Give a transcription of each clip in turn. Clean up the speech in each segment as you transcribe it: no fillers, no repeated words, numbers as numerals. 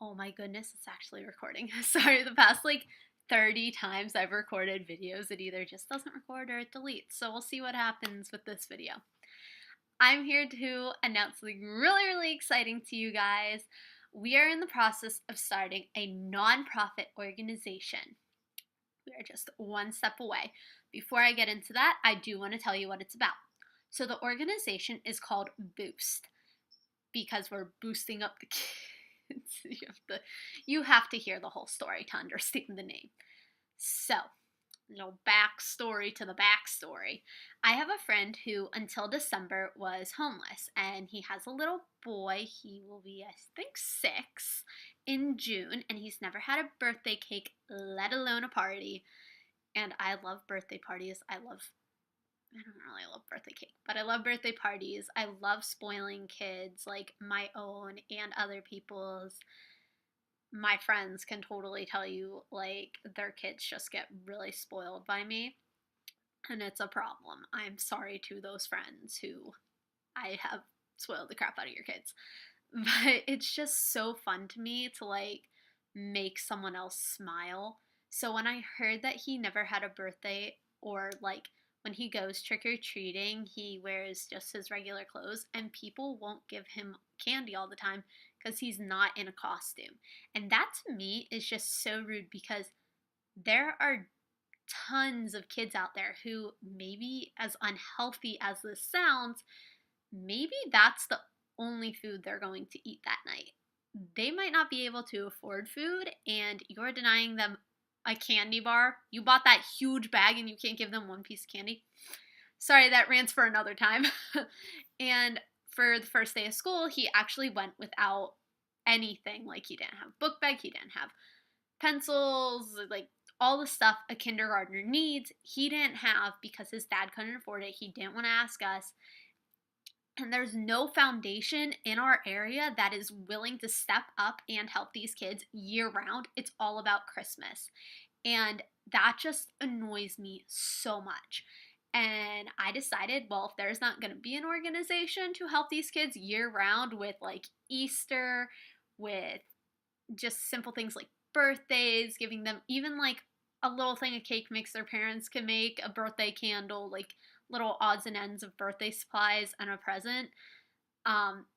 Oh my goodness, it's actually recording. Sorry, the past 30 times I've recorded videos, it either just doesn't record or it deletes. So we'll see what happens with this video. I'm here to announce something really, really exciting to you guys. We are in the process of starting a nonprofit organization. We are just one step away. Before I get into that, I do want to tell you what it's about. So the organization is called Boost because we're boosting up the kids. You have to hear the whole story to understand the name. So, no backstory to the backstory. I have a friend who, until December, was homeless, and he has a little boy. He will be, I think, 6 in June, and he's never had a birthday cake, let alone a party. And I love birthday parties. I don't really love birthday cake, but I love birthday parties. I love spoiling kids, like my own and other people's. My friends can totally tell you, like, their kids just get really spoiled by me, and it's a problem. I'm sorry to those friends who I have spoiled the crap out of your kids. But it's just so fun to me to, like, make someone else smile. So when I heard that he never had a birthday, or like when he goes trick or treating, he wears just his regular clothes, and people won't give him candy all the time because he's not in a costume. And that to me is just so rude because there are tons of kids out there who, maybe as unhealthy as this sounds, maybe that's the only food they're going to eat that night. They might not be able to afford food, and you're denying them a candy bar. You bought that huge bag and you can't give them one piece of candy. Sorry, that rants for another time. And for the first day of school, he actually went without anything. Like, he didn't have a book bag, he didn't have pencils, like all the stuff a kindergartner needs, he didn't have because his dad couldn't afford it. He didn't want to ask us. And there's no foundation in our area that is willing to step up and help these kids year round. It's all about Christmas. And that just annoys me so much. And I decided, well, if there's not going to be an organization to help these kids year round with like Easter, with just simple things like birthdays, giving them even like a little thing of cake mix their parents can make, a birthday candle, like little odds and ends of birthday supplies and a present,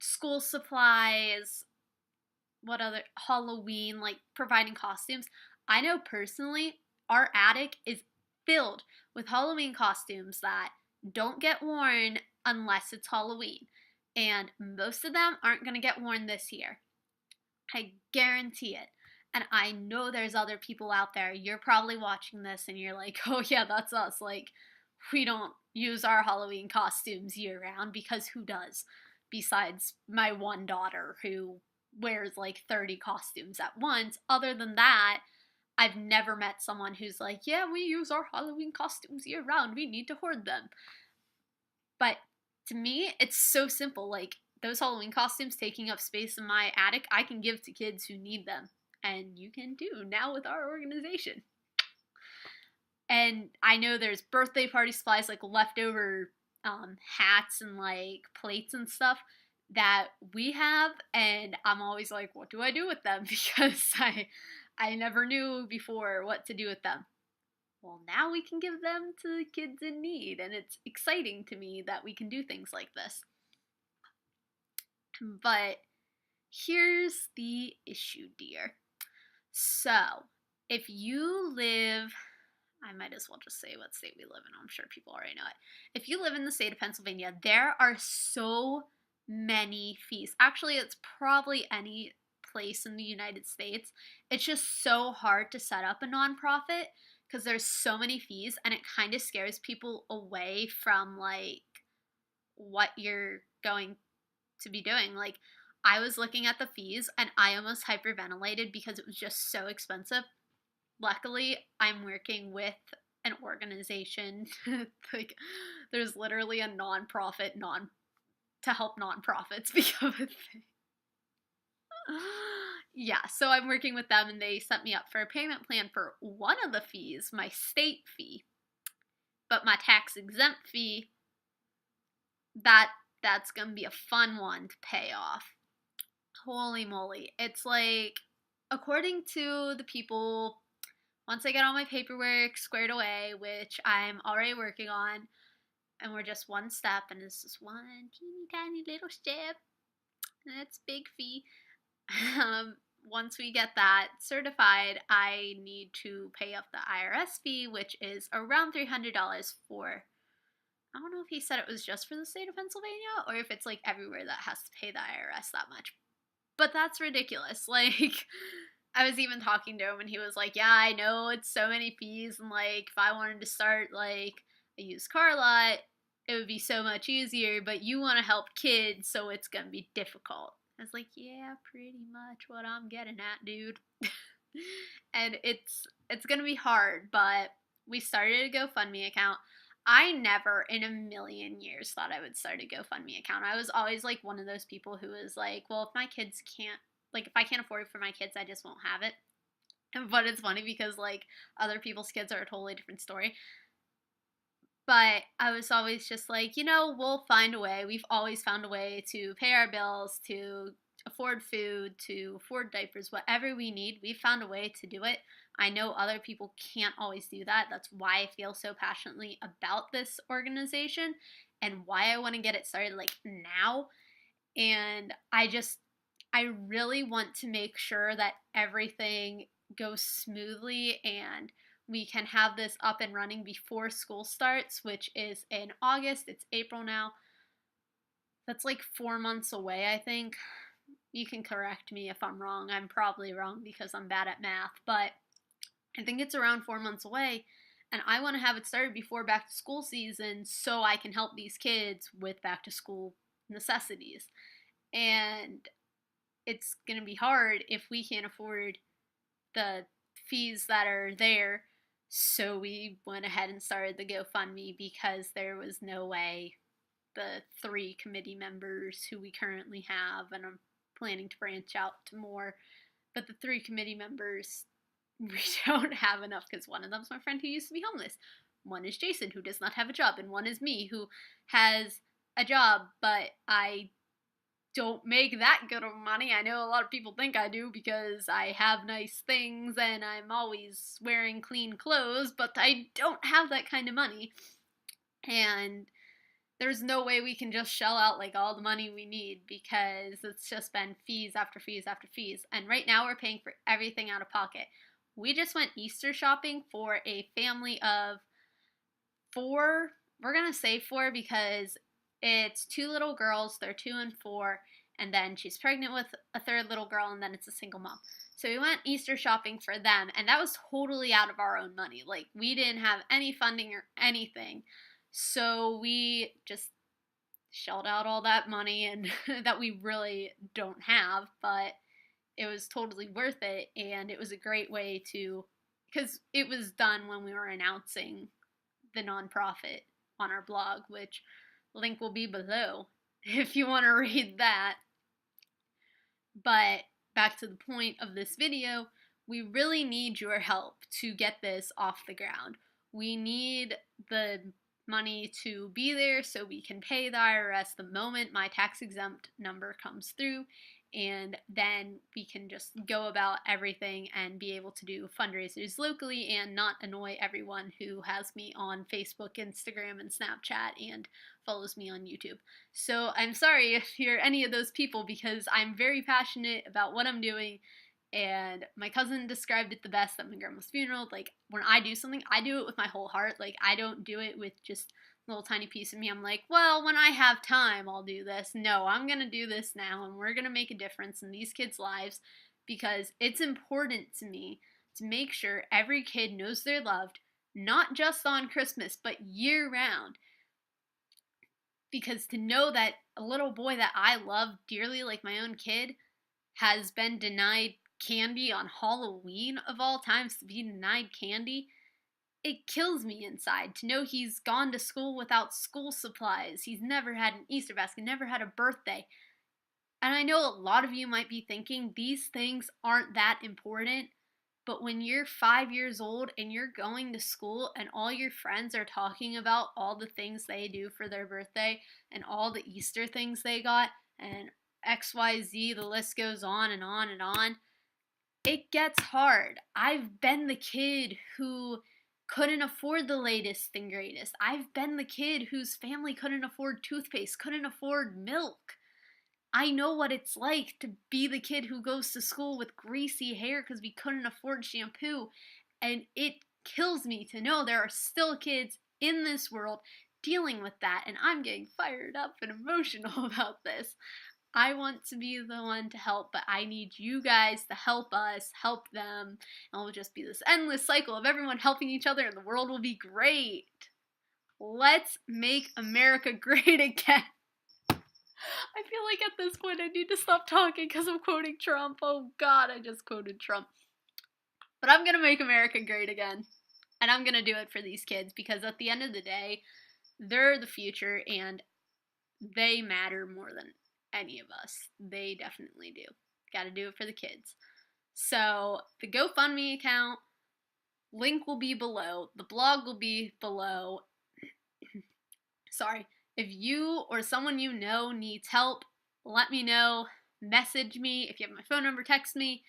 school supplies, what other, Halloween, like providing costumes. I know personally our attic is filled with Halloween costumes that don't get worn unless it's Halloween. And most of them aren't going to get worn this year. I guarantee it. And I know there's other people out there. You're probably watching this and you're like, oh yeah, that's us. Like, we don't use our Halloween costumes year round because who does? Besides my one daughter who wears like 30 costumes at once. Other than that, I've never met someone who's like, yeah, we use our Halloween costumes year round. We need to hoard them. But to me, it's so simple. Like, those Halloween costumes taking up space in my attic, I can give to kids who need them. And you can too now with our organization. And I know there's birthday party supplies, like leftover hats and like plates and stuff that we have, and I'm always like, what do I do with them? Because I never knew before what to do with them. Well, now we can give them to kids in need, and it's exciting to me that we can do things like this. But here's the issue, dear. So, if you live, I might as well just say what state we live in. I'm sure people already know it. If you live in the state of Pennsylvania, there are so many fees. Actually, it's probably any place in the United States. It's just so hard to set up a nonprofit because there's so many fees, and it kind of scares people away from like what you're going to be doing. Like, I was looking at the fees and I almost hyperventilated because it was just so expensive. Luckily, I'm working with an organization. Like, there's literally a nonprofit to help nonprofits become a thing. Yeah, so I'm working with them, and they set me up for a payment plan for one of the fees, my state fee. But my tax exempt fee, that's gonna be a fun one to pay off. Holy moly. It's like, according to the people, once I get all my paperwork squared away, which I'm already working on, and we're just one step, and it's just one teeny tiny little step, and it's big fee. Um, Once we get that certified, I need to pay off the IRS fee, which is around $300 for. I don't know if he said it was just for the state of Pennsylvania or if it's like everywhere that has to pay the IRS that much. But that's ridiculous. Like, I was even talking to him and he was like, yeah, I know it's so many fees. And like, if I wanted to start like a used car lot, it would be so much easier. But you want to help kids, so it's going to be difficult. I was like, yeah, pretty much what I'm getting at, dude. And it's going to be hard, but we started a GoFundMe account. I never in a million years thought I would start a GoFundMe account. I was always like one of those people who was like, well, if my kids can't, like, if I can't afford it for my kids, I just won't have it. But it's funny because, like, other people's kids are a totally different story. But I was always just like, we'll find a way. We've always found a way to pay our bills, to afford food, to afford diapers, whatever we need. We've found a way to do it. I know other people can't always do that. That's why I feel so passionately about this organization and why I want to get it started like now. And I really want to make sure that everything goes smoothly and we can have this up and running before school starts, which is in August. It's April now. That's like 4 months away, I think. You can correct me if I'm wrong. I'm probably wrong because I'm bad at math, but I think it's around 4 months away. And I want to have it started before back to school season so I can help these kids with back to school necessities. And it's going to be hard if we can't afford the fees that are there. So we went ahead and started the GoFundMe because there was no way the 3 committee members who we currently have, and I'm planning to branch out to more, but the 3 committee members, we don't have enough because one of them's my friend who used to be homeless. One is Jason, who does not have a job, and one is me, who has a job, but I don't make that good of money. I know a lot of people think I do because I have nice things and I'm always wearing clean clothes, but I don't have that kind of money. And there's no way we can just shell out like all the money we need because it's just been fees after fees after fees. And right now we're paying for everything out of pocket. We just went Easter shopping for a family of 4. We're going to say 4 because it's 2 little girls. They're 2 and 4. And then she's pregnant with a 3rd little girl, and then it's a single mom. So we went Easter shopping for them, and that was totally out of our own money. Like, we didn't have any funding or anything. So we just shelled out all that money and that we really don't have, but it was totally worth it, and it was a great way to, because it was done when we were announcing the nonprofit on our blog, which link will be below if you want to read that. But back to the point of this video, we really need your help to get this off the ground. We need the money to be there so we can pay the IRS the moment my tax exempt number comes through, and then we can just go about everything and be able to do fundraisers locally and not annoy everyone who has me on Facebook, Instagram, and Snapchat and follows me on YouTube. So I'm sorry if you're any of those people because I'm very passionate about what I'm doing, and my cousin described it the best at my grandma's funeral. Like, when I do something, I do it with my whole heart. Like, I don't do it with just a little tiny piece of me. I'm like, well, when I have time, I'll do this. No, I'm going to do this now, and we're going to make a difference in these kids' lives because it's important to me to make sure every kid knows they're loved, not just on Christmas, but year round. Because to know that a little boy that I love dearly, like my own kid, has been denied candy on Halloween of all times, to be denied candy, it kills me inside to know he's gone to school without school supplies. He's never had an Easter basket, never had a birthday. And I know a lot of you might be thinking these things aren't that important, but when you're 5 years old and you're going to school and all your friends are talking about all the things they do for their birthday and all the Easter things they got and XYZ, the list goes on and on and on. It gets hard. I've been the kid who couldn't afford the latest and greatest. I've been the kid whose family couldn't afford toothpaste, couldn't afford milk. I know what it's like to be the kid who goes to school with greasy hair because we couldn't afford shampoo. And it kills me to know there are still kids in this world dealing with that. And I'm getting fired up and emotional about this. I want to be the one to help, but I need you guys to help us, help them, and it'll just be this endless cycle of everyone helping each other, and the world will be great. Let's make America great again. I feel like at this point I need to stop talking because I'm quoting Trump. Oh God, I just quoted Trump. But I'm going to make America great again. And I'm going to do it for these kids because at the end of the day, they're the future and they matter more than any of us. They definitely do. Got to do it for the kids. So the GoFundMe account link will be below. The blog will be below. Sorry. If you or someone you know needs help, let me know. Message me. If you have my phone number, text me.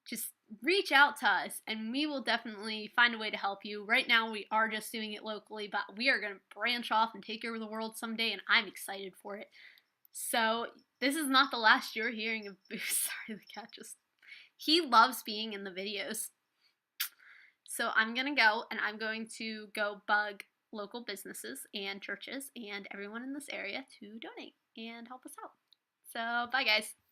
Just reach out to us and we will definitely find a way to help you. Right now we are just doing it locally, but we are going to branch off and take over the world someday and I'm excited for it. So this is not the last you're hearing of Boo. Sorry, the cat he loves being in the videos. So I'm going to go and I'm going to go bug local businesses and churches and everyone in this area to donate and help us out. So bye guys.